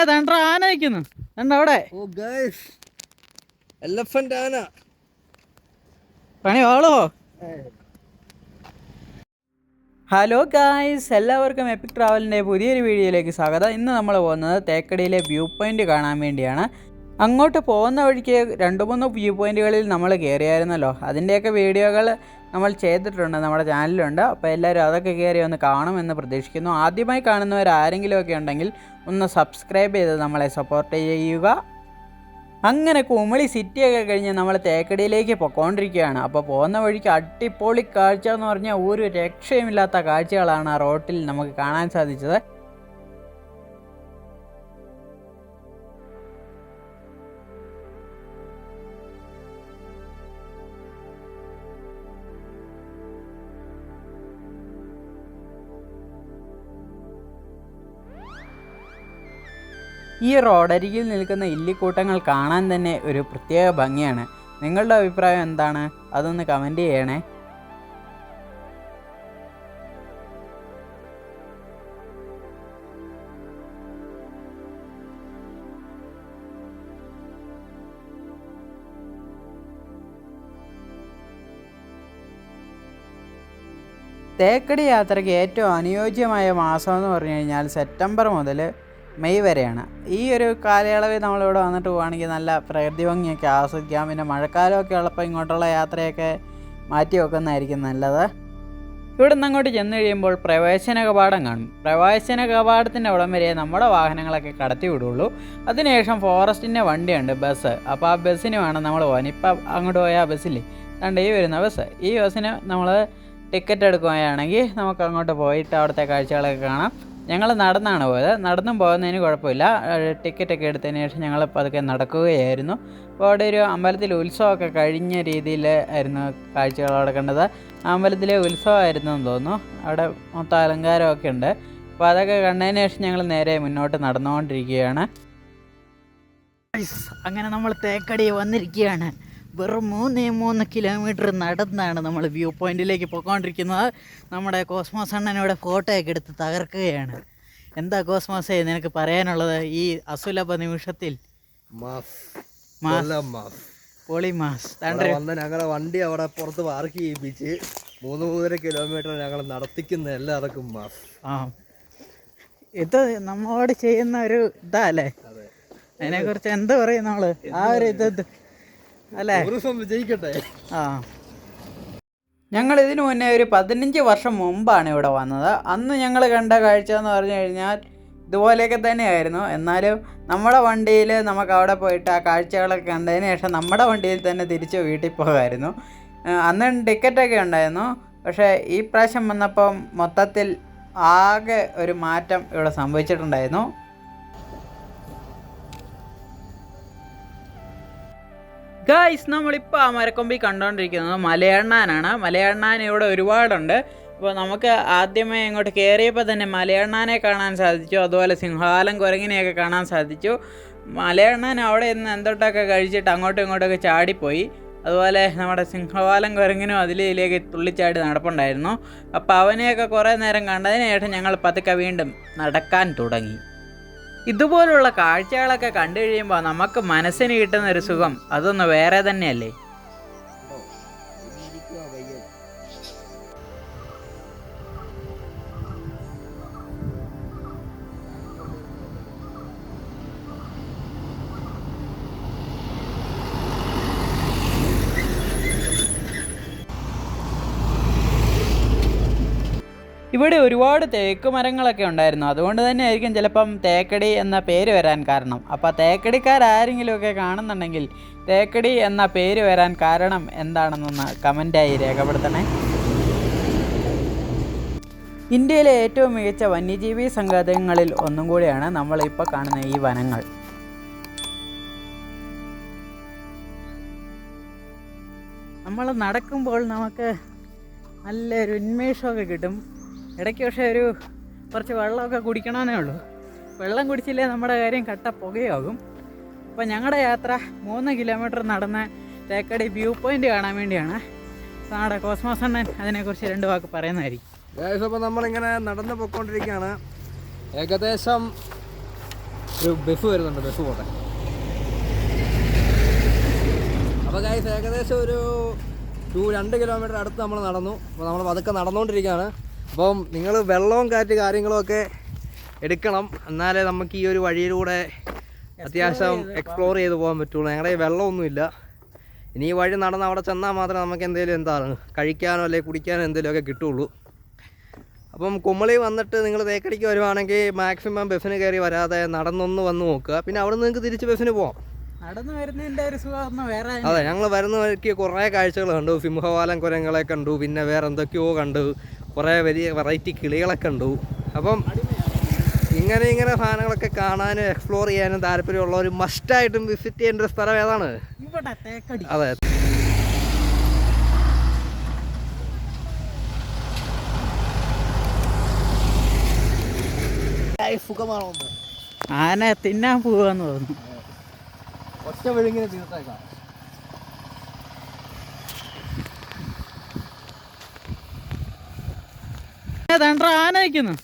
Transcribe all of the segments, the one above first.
ആന നിൽക്കുന്നു അവിടെ. എലഫന്റ് ആന പണി ഓളോ. ഹലോ ഗായ്സ്, എല്ലാവർക്കും എപ്പിക് ട്രാവലിൻ്റെ പുതിയൊരു വീഡിയോയിലേക്ക് സ്വാഗതം. ഇന്ന് നമ്മൾ പോകുന്നത് തേക്കടിയിലെ വ്യൂ പോയിൻ്റ് കാണാൻ വേണ്ടിയാണ്. അങ്ങോട്ട് പോകുന്ന വഴിക്ക് 2-3 വ്യൂ പോയിൻറ്റുകളിൽ നമ്മൾ കയറിയായിരുന്നല്ലോ. അതിൻ്റെയൊക്കെ വീഡിയോകൾ നമ്മൾ ചെയ്തിട്ടുണ്ട്, നമ്മുടെ ചാനലിലുണ്ട്. അപ്പോൾ എല്ലാവരും അതൊക്കെ കയറി ഒന്ന് കാണുമെന്ന് പ്രതീക്ഷിക്കുന്നു. ആദ്യമായി കാണുന്നവർ ആരെങ്കിലുമൊക്കെ ഉണ്ടെങ്കിൽ ഒന്ന് സബ്സ്ക്രൈബ് ചെയ്ത് നമ്മളെ സപ്പോർട്ട് ചെയ്യുക. അങ്ങനെ കുമളി സിറ്റിയൊക്കെ കഴിഞ്ഞ് നമ്മൾ തേക്കടിയിലേക്ക് പൊയ്ക്കൊണ്ടിരിക്കുകയാണ്. അപ്പോൾ പോകുന്ന വഴിക്ക് അടിപൊളി കാഴ്ച എന്ന് പറഞ്ഞാൽ ഒരു രക്ഷയുമില്ലാത്ത കാഴ്ചകളാണ് ആ റോട്ടിൽ നമുക്ക് കാണാൻ സാധിച്ചത്. ഈ റോഡരികിൽ നിൽക്കുന്ന ഇല്ലിക്കൂട്ടങ്ങൾ കാണാൻ തന്നെ ഒരു പ്രത്യേക ഭംഗിയാണ്. നിങ്ങളുടെ അഭിപ്രായം എന്താണ്? അതൊന്ന് കമൻറ്റ് ചെയ്യണേ. തേക്കടി യാത്രയ്ക്ക് ഏറ്റവും അനുയോജ്യമായ മാസം എന്ന് പറഞ്ഞു കഴിഞ്ഞാൽ സെപ്റ്റംബർ മുതൽ മെയ് വരെയാണ്. ഈ ഒരു കാലയളവിൽ നമ്മളിവിടെ വന്നിട്ട് പോവുകയാണെങ്കിൽ നല്ല പ്രകൃതി ഭംഗിയൊക്കെ ആസ്വദിക്കാം. പിന്നെ മഴക്കാലമൊക്കെ ഉള്ളപ്പോൾ ഇങ്ങോട്ടുള്ള യാത്രയൊക്കെ മാറ്റി വെക്കുന്നതായിരിക്കും നല്ലത്. ഇവിടെ നിന്ന് അങ്ങോട്ട് ചെന്ന് കഴിയുമ്പോൾ പ്രവേശന കവാടം കാണും. പ്രവേശന കവാടത്തിൻ്റെ അവിടം വരെ നമ്മുടെ വാഹനങ്ങളൊക്കെ കടത്തി വിടുള്ളൂ. അതിനുശേഷം ഫോറസ്റ്റിൻ്റെ വണ്ടിയുണ്ട്, ബസ്. അപ്പോൾ ആ ബസ്സിന് വേണം നമ്മൾ പോകാൻ. ഇപ്പം അങ്ങോട്ട് പോയ ആ ബസ്സില്ലേ, കണ്ട് ഈ വരുന്ന ബസ്, ഈ ബസ്സിന് നമ്മൾ ടിക്കറ്റ് എടുക്കുകയാണെങ്കിൽ നമുക്ക് അങ്ങോട്ട് പോയിട്ട് അവിടുത്തെ കാഴ്ചകളൊക്കെ കാണാം. ഞങ്ങൾ നടന്നാണ് പോയത്. നടന്നും പോകുന്നതിന് കുഴപ്പമില്ല. ടിക്കറ്റൊക്കെ എടുത്തതിന് ശേഷം ഞങ്ങൾ പതുക്കെ നടക്കുകയായിരുന്നു. അപ്പോൾ അവിടെ ഒരു അമ്പലത്തിൽ ഉത്സവമൊക്കെ കഴിഞ്ഞ രീതിയിൽ ആയിരുന്നു കാഴ്ചകൾ അവിടെ കണ്ടത്. അമ്പലത്തിലെ ഉത്സവമായിരുന്നു എന്ന് തോന്നുന്നു. അവിടെ മൊത്തം അലങ്കാരമൊക്കെ ഉണ്ട്. അപ്പോൾ അതൊക്കെ കണ്ടതിന് ശേഷം ഞങ്ങൾ നേരെ മുന്നോട്ട് നടന്നുകൊണ്ടിരിക്കുകയാണ്. അങ്ങനെ നമ്മൾ തേക്കടി വന്നിരിക്കുകയാണ്. വെറും 3 കിലോമീറ്റർ നടന്നാണ് നമ്മൾ വ്യൂ പോയിന്റിലേക്ക് പോയിക്കൊണ്ടിരിക്കുന്നത്. നമ്മുടെ കോസ്മോസ് അണ്ണനോടെ ഫോട്ടോയൊക്കെ എടുത്ത് തകർക്കുകയാണ്. എന്താ കോസ്മോസേ നിനക്ക് പറയാനുള്ളത് ഈ അസുലഭ നിമിഷത്തിൽ? ഞങ്ങളെ വണ്ടി അവിടെ പുറത്ത് പാർക്ക് ചെയ്യിപ്പിച്ച് 3-3.5 കിലോമീറ്റർ ഞങ്ങൾ നടത്തിക്കുന്ന എല്ലാവർക്കും മാസ്. ഇത് നമ്മളോട് ചെയ്യുന്ന ഒരു ഇതാ അല്ലേ? അതിനെക്കുറിച്ച് എന്താ പറയും നമ്മള്? ആ ഒരു ഇത് അല്ലേ? ഞങ്ങൾ ഇതിനു മുന്നേ ഒരു 15 വർഷം മുമ്പാണ് ഇവിടെ വന്നത്. അന്ന് ഞങ്ങൾ കണ്ട കാഴ്ച എന്ന് പറഞ്ഞു കഴിഞ്ഞാൽ ഇതുപോലെയൊക്കെ തന്നെയായിരുന്നു. എന്നാലും നമ്മുടെ വണ്ടിയിൽ നമുക്ക് അവിടെ പോയിട്ട് ആ കാഴ്ചകളൊക്കെ കണ്ടതിന് ശേഷം നമ്മുടെ വണ്ടിയിൽ തന്നെ തിരിച്ച് വീട്ടിൽ പോകുമായിരുന്നു. അന്ന് ടിക്കറ്റൊക്കെ ഉണ്ടായിരുന്നു. പക്ഷേ ഈ പ്രാവശ്യം വന്നപ്പം മൊത്തത്തിൽ ആകെ ഒരു മാറ്റം ഇവിടെ സംഭവിച്ചിട്ടുണ്ടായിരുന്നു. ഗായ്സ്, നമ്മളിപ്പോൾ ആ മരക്കൊമ്പിൽ കണ്ടുകൊണ്ടിരിക്കുന്നത് മലയണ്ണാനാണ്. മലയണ്ണാൻ ഇവിടെ ഒരുപാടുണ്ട്. അപ്പോൾ നമുക്ക് ആദ്യമേ ഇങ്ങോട്ട് കയറിയപ്പോൾ തന്നെ മലയണ്ണാനെ കാണാൻ സാധിച്ചു. അതുപോലെ സിംഹാലം കുരങ്ങിനെയൊക്കെ കാണാൻ സാധിച്ചു. മലയണ്ണാൻ അവിടെ നിന്ന് എന്തൊട്ടൊക്കെ കഴിച്ചിട്ട് അങ്ങോട്ടും ഇങ്ങോട്ടൊക്കെ ചാടിപ്പോയി. അതുപോലെ നമ്മുടെ സിംഹവാലം കുരങ്ങിനും അതിലേക്ക് തുള്ളിച്ചാടി നടപ്പുണ്ടായിരുന്നു. അപ്പോൾ അവനെയൊക്കെ കുറേ നേരം കണ്ടതിന് ശേഷം ഞങ്ങൾ പതുക്കെ വീണ്ടും നടക്കാൻ തുടങ്ങി. ഇതുപോലുള്ള കാഴ്ചകളൊക്കെ കണ്ടു കഴിയുമ്പോൾ നമുക്ക് മനസ്സിന് കിട്ടുന്ന ഒരു സുഖം അതൊന്ന് വേറെ തന്നെയല്ലേ? ഇവിടെ ഒരുപാട് തേക്ക് മരങ്ങളൊക്കെ ഉണ്ടായിരുന്നു. അതുകൊണ്ട് തന്നെ ആയിരിക്കും ചിലപ്പം തേക്കടി എന്ന പേര് വരാൻ കാരണം. അപ്പോൾ തേക്കടിക്കാരെങ്കിലുമൊക്കെ കാണുന്നുണ്ടെങ്കിൽ തേക്കടി എന്ന പേര് വരാൻ കാരണം എന്താണെന്നൊന്ന് കമൻറ്റായി രേഖപ്പെടുത്തണേ. ഇന്ത്യയിലെ ഏറ്റവും മികച്ച വന്യജീവി സങ്കേതങ്ങളിൽ ഒന്നും കൂടിയാണ് നമ്മളിപ്പോൾ കാണുന്ന ഈ വനങ്ങൾ. നമ്മൾ നടക്കുമ്പോൾ നമുക്ക് നല്ലൊരു ഉന്മേഷമൊക്കെ കിട്ടും. ഇടയ്ക്ക് പക്ഷേ കുറച്ച് വെള്ളമൊക്കെ കുടിക്കണമെന്നേ ഉള്ളൂ. വെള്ളം കുടിച്ചില്ലേ നമ്മുടെ കാര്യം കട്ട പുകയാകും. അപ്പോൾ ഞങ്ങളുടെ യാത്ര 3 കിലോമീറ്റർ നടന്ന് തേക്കടി വ്യൂ പോയിൻ്റ് കാണാൻ വേണ്ടിയാണ്. നമ്മുടെ കോസ്മോസ് അണ്ണൻ അതിനെക്കുറിച്ച് 2 വാക്ക് പറയുന്നതായിരിക്കും. അപ്പോൾ നമ്മളിങ്ങനെ നടന്ന് പോയിക്കൊണ്ടിരിക്കുകയാണ്. ഏകദേശം ഒരു ബസ് വരുന്നുണ്ട്, ബസ് പോട്ടെ. അപ്പോൾ ഗൈസ് ഏകദേശം ഒരു 2 കിലോമീറ്റർ അടുത്ത് നമ്മൾ നടന്നു. അപ്പോൾ നമ്മൾ പതുക്കെ നടന്നുകൊണ്ടിരിക്കുകയാണ്. അപ്പം നിങ്ങൾ വെള്ളവും കാറ്റ് കാര്യങ്ങളും ഒക്കെ എടുക്കണം, എന്നാലേ നമുക്ക് ഈ ഒരു വഴിയിലൂടെ അത്യാവശ്യം എക്സ്പ്ലോർ ചെയ്ത് പോകാൻ പറ്റുള്ളൂ. ഞങ്ങളുടെ ഈ വെള്ളമൊന്നുമില്ല. ഇനി ഈ വഴി നടന്ന് അവിടെ ചെന്നാൽ മാത്രമേ നമുക്ക് എന്തെങ്കിലും എന്താണ് കഴിക്കാനോ അല്ലെങ്കിൽ കുടിക്കാനോ എന്തെങ്കിലുമൊക്കെ കിട്ടുള്ളൂ. അപ്പം കുമളി വന്നിട്ട് നിങ്ങൾ തേക്കടിക്ക് വരുവാണെങ്കിൽ മാക്സിമം ബസ്സിന് കയറി വരാതെ നടന്നൊന്ന് വന്ന് നോക്കുക. പിന്നെ അവിടെ നിന്ന് നിങ്ങൾക്ക് തിരിച്ച് ബസ്സിന് പോകാം. നടന്നു വരുന്നതിൻ്റെ ഒരു സുഖം വേറെ. അതെ, ഞങ്ങൾ വരുന്ന വഴിക്ക് കുറേ കാഴ്ചകൾ കണ്ടു. സിംഹവാലം കുരങ്ങളെ കണ്ടു, പിന്നെ വേറെ എന്തൊക്കെയോ കണ്ടു, കുറേ വലിയ വെറൈറ്റി കിളികളെ കണ്ടു. അപ്പം ഇങ്ങനെ സാധനങ്ങളൊക്കെ കാണാനും എക്സ്പ്ലോർ ചെയ്യാനും താല്പര്യമുള്ളവർ മസ്റ്റായിട്ടും വിസിറ്റ് ചെയ്യേണ്ട ഒരു സ്ഥലം ഏതാണ്? അതെ, സുഖമാണോ? ആന തിന്നാൻ പോവാന്ന് തോന്നുന്നു. ഒറ്റ വിഴുങ്ങിനെ തീർത്തേക്കാം. ആന നിൽക്കുന്നു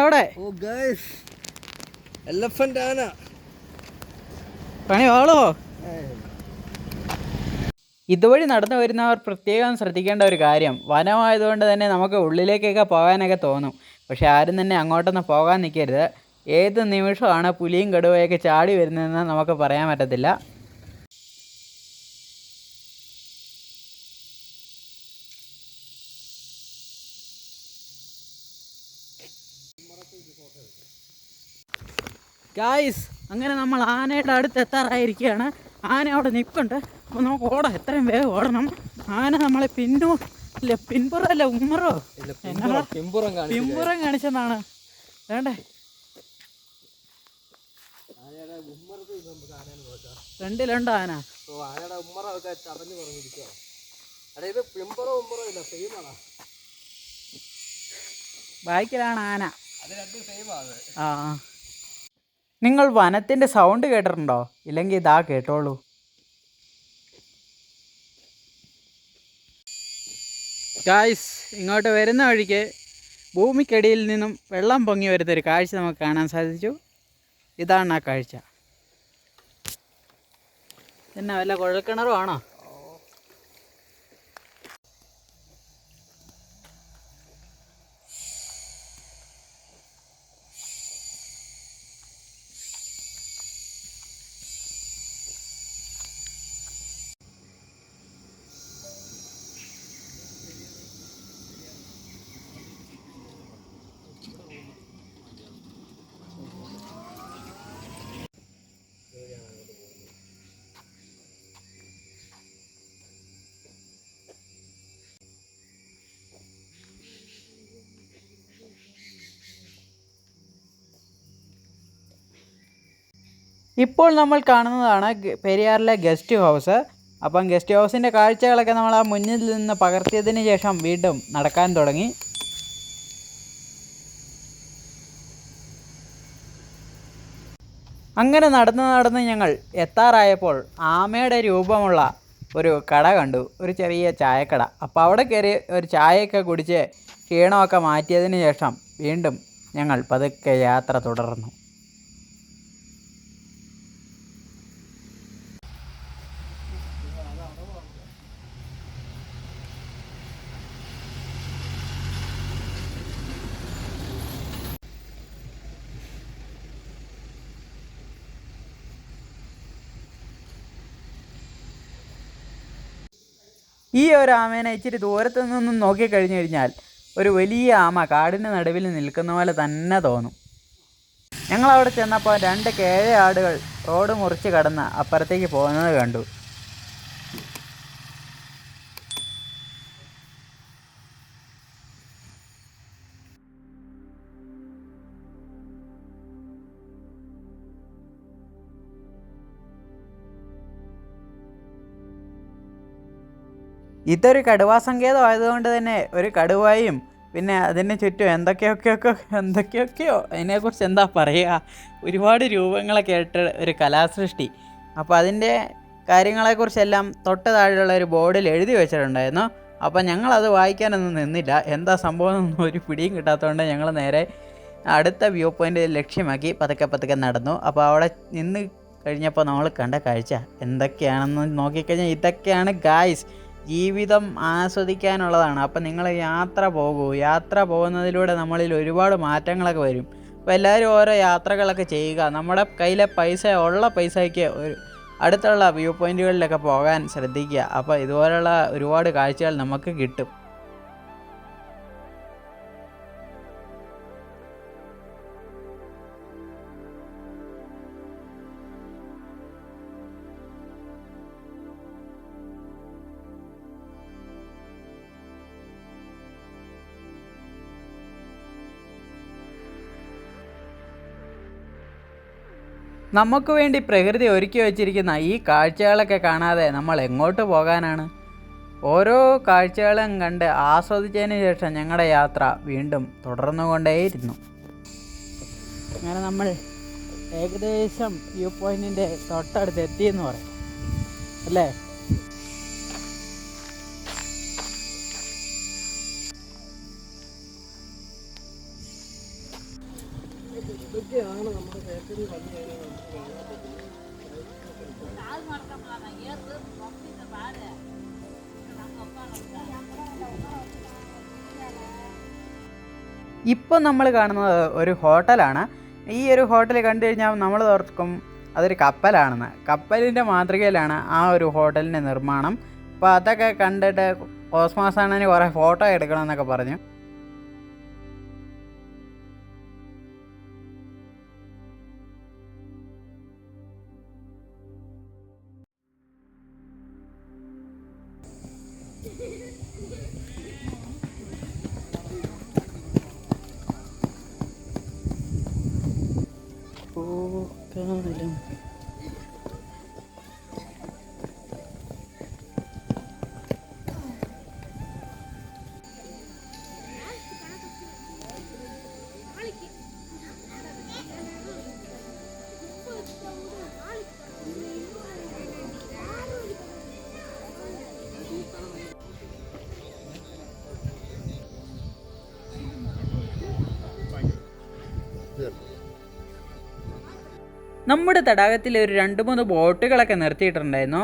അവിടെ. ഓ ഗൈസ്, എലഫന്റ് ആന. പണി വാളോ. ഇതുവഴി നടന്നു വരുന്നവർ പ്രത്യേകം ശ്രദ്ധിക്കേണ്ട ഒരു കാര്യം, വനമായതുകൊണ്ട് തന്നെ നമുക്ക് ഉള്ളിലേക്കൊക്കെ പോകാനൊക്കെ തോന്നും. പക്ഷെ ആരും തന്നെ അങ്ങോട്ടൊന്നും പോകാൻ നിൽക്കരുത്. ഏത് നിമിഷമാണ് പുലിയും കടുവയൊക്കെ ചാടി വരുന്നതെന്ന് നമുക്ക് പറയാൻ പറ്റത്തില്ല. ഗായ്സ്, അങ്ങനെ നമ്മൾ ആനയുടെ അടുത്ത് എത്താറായിരിക്കുകയാണ്. ആന അവിടെ നിൽക്കുന്നുണ്ട്. അപ്പോൾ നമുക്ക് ഓടാം, എത്രയും വേഗം ഓടണം. ആന നമ്മളെ പിൻപുറമല്ല ഉമ്മറോ പിമ്പുറം കാണിച്ചെന്നാണ് വേണ്ടേ. ഫ്രണ്ടിലുണ്ട് ആന. ആനയുടെ ഉമ്മറൊക്കെ ചടഞ്ഞു പറഞ്ഞിരിക്കുക. ഇത് പിമ്പറോ ഉമ്മറോ ഇല്ല, സെയിമാണ്. ബാക്കിലാണ് ആന. അത് രണ്ടും സെയിമാണ്. ആ, നിങ്ങൾ വനത്തിൻ്റെ സൗണ്ട് കേട്ടിട്ടുണ്ടോ? ഇല്ലെങ്കിൽ ഇതാ കേട്ടോളൂ. ഗായ്സ്, ഇങ്ങോട്ട് വരുന്ന വഴിക്ക് ഭൂമിക്കടിയിൽ നിന്നും വെള്ളം പൊങ്ങി വരുന്നൊരു കാഴ്ച നമുക്ക് കാണാൻ സാധിച്ചു. ഇതാണ് ആ കാഴ്ച. പിന്നെ വല്ല കുഴൽക്കിണറും ആണോ? ഇപ്പോൾ നമ്മൾ കാണുന്നതാണ് പെരിയാറിലെ ഗസ്റ്റ് ഹൗസ്. അപ്പം ഗസ്റ്റ് ഹൗസിൻ്റെ കാഴ്ചകളൊക്കെ നമ്മൾ ആ മുന്നിൽ നിന്ന് പകർത്തിയതിന് ശേഷം വീണ്ടും നടക്കാൻ തുടങ്ങി. അങ്ങനെ നടന്ന് ഞങ്ങൾ എത്താറായപ്പോൾ ആമയുടെ രൂപമുള്ള ഒരു കട കണ്ടു, ഒരു ചെറിയ ചായക്കട. അപ്പോൾ അവിടെ കയറി ഒരു ചായയൊക്കെ കുടിച്ച് ക്ഷീണമൊക്കെ മാറ്റിയതിന് ശേഷം വീണ്ടും ഞങ്ങൾ പതുക്കെ യാത്ര തുടർന്നു. ഈ ഒരു ആമേനെ ഇച്ചിരി ദൂരത്തു നിന്നും നോക്കിക്കഴിഞ്ഞു കഴിഞ്ഞാൽ ഒരു വലിയ ആമ കാടിൻ്റെ നടുവിൽ നിൽക്കുന്ന പോലെ തന്നെ തോന്നും. ഞങ്ങളവിടെ ചെന്നപ്പോൾ 2 കേഴ ആടുകൾ റോഡ് മുറിച്ച് കടന്ന് അപ്പുറത്തേക്ക് പോകുന്നത് കണ്ടു. ഇതൊരു കടുവാ സങ്കേതം ആയതുകൊണ്ട് തന്നെ ഒരു കടുവയും പിന്നെ അതിന് ചുറ്റും എന്തൊക്കെയൊക്കെയോ അതിനെക്കുറിച്ച് എന്താ പറയുക, ഒരുപാട് രൂപങ്ങളൊക്കെ ആയിട്ട് ഒരു കലാസൃഷ്ടി. അപ്പോൾ അതിൻ്റെ കാര്യങ്ങളെക്കുറിച്ചെല്ലാം തൊട്ട് താഴെയുള്ള ഒരു ബോർഡിൽ എഴുതി വെച്ചിട്ടുണ്ടായിരുന്നു. അപ്പോൾ ഞങ്ങളത് വായിക്കാനൊന്നും നിന്നില്ല. എന്താ സംഭവം എന്നൊന്നും ഒരു പിടിയും കിട്ടാത്തതുകൊണ്ട് ഞങ്ങൾ നേരെ അടുത്ത വ്യൂ പോയിൻ്റ് ലക്ഷ്യമാക്കി പതുക്കെ പതുക്കെ നടന്നു. അപ്പോൾ അവിടെ നിന്ന് കഴിഞ്ഞപ്പോൾ നമ്മൾ കണ്ട കാഴ്ച എന്തൊക്കെയാണെന്ന് നോക്കിക്കഴിഞ്ഞാൽ ഇതൊക്കെയാണ് ഗായ്സ്. ജീവിതം ആസ്വദിക്കാനുള്ളതാണ്. അപ്പോൾ നിങ്ങൾ യാത്ര പോകൂ. യാത്ര പോകുന്നതിലൂടെ നമ്മളിൽ ഒരുപാട് മാറ്റങ്ങളൊക്കെ വരും. അപ്പോൾ എല്ലാവരും ഓരോ യാത്രകളൊക്കെ ചെയ്യുക. നമ്മുടെ കയ്യിലെ ഉള്ള പൈസയ്ക്ക് അടുത്തുള്ള വ്യൂ പോയിൻറ്റുകളിലൊക്കെ പോകാൻ ശ്രദ്ധിക്കുക. അപ്പോൾ ഇതുപോലുള്ള ഒരുപാട് കാഴ്ചകൾ നമുക്ക് കിട്ടും. നമുക്ക് വേണ്ടി പ്രകൃതി ഒരുക്കി വച്ചിരിക്കുന്ന ഈ കാഴ്ചകളൊക്കെ കാണാതെ നമ്മൾ എങ്ങോട്ട് പോകാനാണ്? ഓരോ കാഴ്ചകളും കണ്ട് ആസ്വദിച്ചതിന് ശേഷം ഞങ്ങളുടെ യാത്ര വീണ്ടും തുടർന്നുകൊണ്ടേയിരുന്നു. അങ്ങനെ നമ്മൾ ഏകദേശം വ്യൂ പോയിൻറ്റിൻ്റെ തൊട്ടടുത്ത് എത്തിയെന്ന് പറയാം അല്ലേ? ഇതൊക്കെയാണ് നമ്മുടെ ബേക്കറി വന്നു കഴിഞ്ഞാൽ ഇപ്പോൾ നമ്മൾ കാണുന്നത് ഒരു ഹോട്ടലാണ്. ഈ ഒരു ഹോട്ടൽ കണ്ടു കഴിഞ്ഞാൽ നമ്മൾ ഓർക്കും അതൊരു കപ്പലാണെന്ന്. കപ്പലിൻ്റെ മാതൃകയിലാണ് ആ ഒരു ഹോട്ടലിൻ്റെ നിർമ്മാണം. അപ്പോൾ അതൊക്കെ കണ്ടിട്ട് കോസ്മോസ് ആണെന്ന് കുറേ ഫോട്ടോ എടുക്കണമെന്നൊക്കെ പറഞ്ഞു. നമ്മുടെ തടാകത്തിൽ ഒരു 2-3 ബോട്ടുകളൊക്കെ നിർത്തിയിട്ടുണ്ടായിരുന്നു.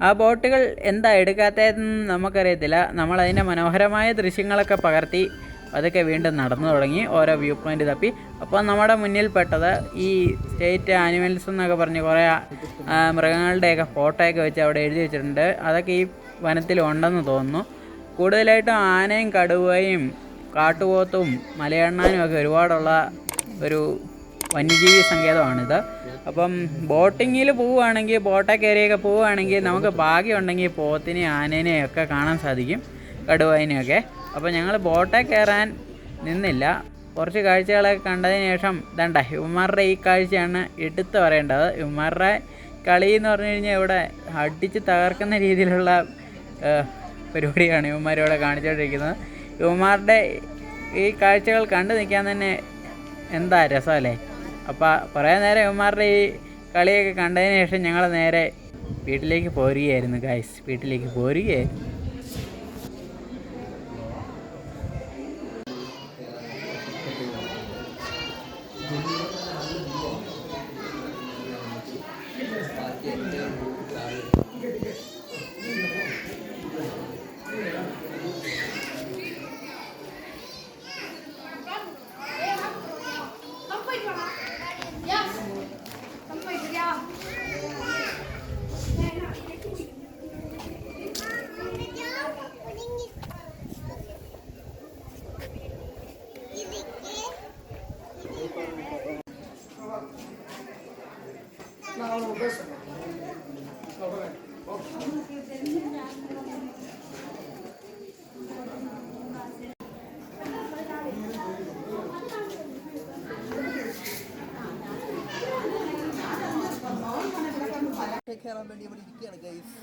ആ ബോട്ടുകൾ എന്താ എടുക്കാത്തതെന്ന് നമുക്കറിയത്തില്ല. നമ്മളതിൻ്റെ മനോഹരമായ ദൃശ്യങ്ങളൊക്കെ പകർത്തി അതൊക്കെ വീണ്ടും നടന്നു തുടങ്ങി ഓരോ വ്യൂ പോയിൻ്റ് തപ്പി. അപ്പോൾ നമ്മുടെ മുന്നിൽപ്പെട്ടത് ഈ സ്റ്റേറ്റ് ആനിമൽസ് എന്നൊക്കെ പറഞ്ഞ് കുറേ മൃഗങ്ങളുടെയൊക്കെ ഫോട്ടോയൊക്കെ വെച്ച് അവിടെ എഴുതി വെച്ചിട്ടുണ്ട്. അതൊക്കെ ഈ വനത്തിൽ ഉണ്ടെന്ന് തോന്നുന്നു. കൂടുതലായിട്ടും ആനയും കടുവയും കാട്ടുപോത്തും മലയണ്ണാനും ഒക്കെ ഒരുപാടുള്ള ഒരു വന്യജീവി സങ്കേതമാണിത്. അപ്പം ബോട്ടിങ്ങിൽ പോവുകയാണെങ്കിൽ, ബോട്ടേ കയറിയൊക്കെ പോവുകയാണെങ്കിൽ നമുക്ക് ഭാഗ്യമുണ്ടെങ്കിൽ പോത്തിനെയും ആനേനെയും ഒക്കെ കാണാൻ സാധിക്കും, കടുവയിനെയൊക്കെ. അപ്പോൾ ഞങ്ങൾ ബോട്ടേ കയറാൻ നിന്നില്ല. കുറച്ച് കാഴ്ചകളൊക്കെ കണ്ടതിന് ശേഷം ദണ്ട ഇവന്മാരുടെ ഈ കാഴ്ചയാണ് എടുത്ത് പറയേണ്ടത്. ഇവന്മാരുടെ കളി എന്ന് പറഞ്ഞു കഴിഞ്ഞാൽ ഇവിടെ അടിച്ച് തകർക്കുന്ന രീതിയിലുള്ള പരിപാടിയാണ് ഇവന്മാരിവിടെ കാണിച്ചുകൊണ്ടിരിക്കുന്നത്. ഇവന്മാരുടെ ഈ കാഴ്ചകൾ കണ്ടു നിൽക്കാൻ തന്നെ എന്താ രസമല്ലേ. അപ്പോൾ കുറേ നേരം ഇവന്മാരുടെ ഈ കളിയൊക്കെ കണ്ടതിന് ശേഷം ഞങ്ങൾ നേരെ വീട്ടിലേക്ക് പോരുകയായിരുന്നു ഗൈസ്. വീട്ടിലേക്ക് പോരുകയായിരുന്നു. കയറാൻ വേണ്ടി ഇവിടെ ഇരിക്കുകയാണ് ഗൈസ്.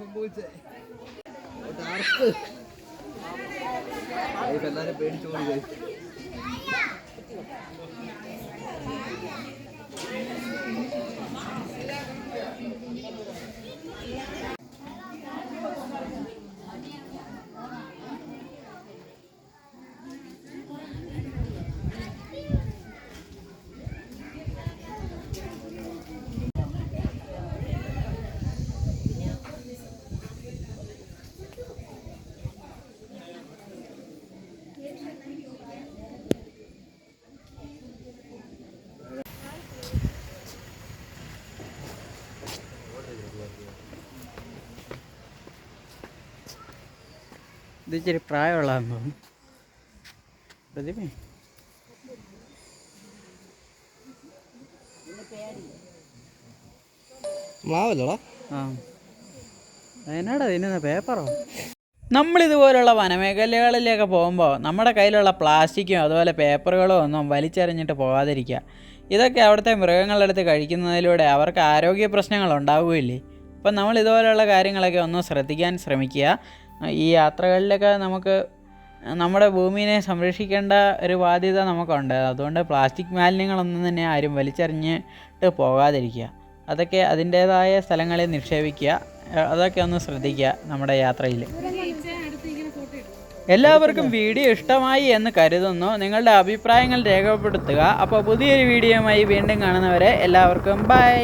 സംഭവിച്ചേ എല്ലാരും പേടിച്ചോടി. ഇത് ഇച്ചിരി പ്രായമുള്ളതാന്ന് തോന്നുന്നു. പ്രതിഭ മാവല്ലോടാ. ആ അതിനാടാ തിന്നുന്ന പേപ്പറോ? നമ്മളിതുപോലുള്ള വനമേഖലകളിലേക്ക് പോകുമ്പോൾ നമ്മുടെ കയ്യിലുള്ള പ്ലാസ്റ്റിക്കും അതുപോലെ പേപ്പറുകളോ ഒന്നും വലിച്ചെറിഞ്ഞിട്ട് പോകാതിരിക്കുക. ഇതൊക്കെ അവിടുത്തെ മൃഗങ്ങളുടെ അടുത്ത് കഴിക്കുന്നതിലൂടെ അവർക്ക് ആരോഗ്യ പ്രശ്നങ്ങൾ ഉണ്ടാവുകയില്ലേ. അപ്പം നമ്മൾ ഇതുപോലെയുള്ള കാര്യങ്ങളൊക്കെ ഒന്ന് ശ്രദ്ധിക്കാൻ ശ്രമിക്കുക. ഈ യാത്രകളിലൊക്കെ നമുക്ക് നമ്മുടെ ഭൂമിയെ സംരക്ഷിക്കേണ്ട ഒരു ബാധ്യത നമുക്കുണ്ട്. അതുകൊണ്ട് പ്ലാസ്റ്റിക് മാലിന്യങ്ങളൊന്നും തന്നെ ആരും വലിച്ചെറിഞ്ഞിട്ട് പോകാതിരിക്കുക. അതൊക്കെ അതിൻ്റേതായ സ്ഥലങ്ങളിൽ നിക്ഷേപിക്കുക. അതൊക്കെ ഒന്ന് ശ്രദ്ധിക്കുക നമ്മുടെ യാത്രയിൽ. എല്ലാവർക്കും വീഡിയോ ഇഷ്ടമായി എന്ന് കരുതുന്നു. നിങ്ങളുടെ അഭിപ്രായങ്ങൾ രേഖപ്പെടുത്തുക. അപ്പോൾ പുതിയൊരു വീഡിയോയുമായി വീണ്ടും കാണുന്നവരെ എല്ലാവർക്കും ബൈ.